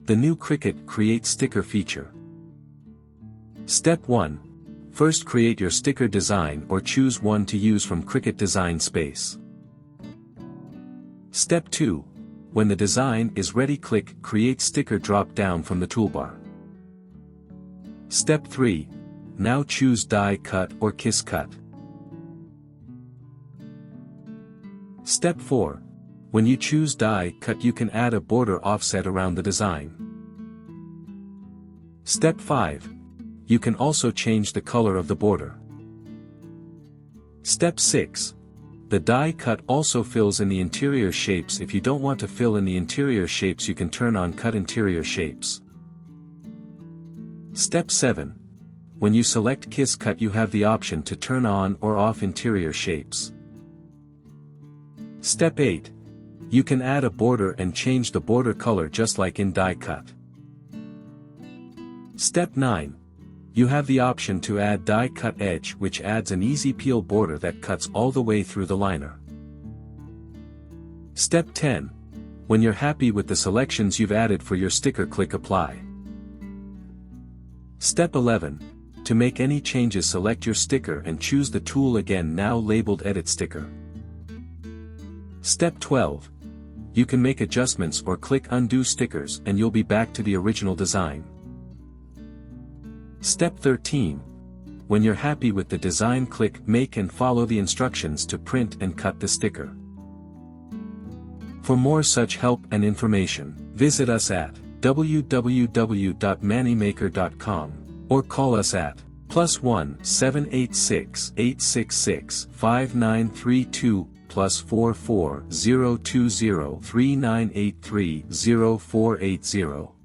The new Cricut Create Sticker feature. Step 1. First create your sticker design or choose one to use from Cricut Design Space. Step 2. When the design is ready, click Create Sticker drop down from the toolbar. Step 3. Now choose Die Cut or Kiss Cut. Step 4. When you choose Die Cut, you can add a border offset around the design. Step 5. You can also change the color of the border. Step 6. The die cut also fills in the interior shapes. If you don't want to fill in the interior shapes, you can turn on Cut Interior Shapes. Step 7. When you select Kiss Cut, you have the option to turn on or off interior shapes. Step 8. You can add a border and change the border color just like in Die Cut. Step 9. You have the option to add Die Cut Edge, which adds an easy peel border that cuts all the way through the liner. Step 10. When you're happy with the selections you've added for your sticker, click Apply. Step 11. To make any changes, select your sticker and choose the tool again, now labeled Edit Sticker. Step 12. You can make adjustments or click Undo Stickers and you'll be back to the original design. Step 13. When you're happy with the design, click Make and follow the instructions to print and cut the sticker. For more such help and information, visit us at www.manimaker.com or call us at +1 786 866 5932 +44 020 3983 0480.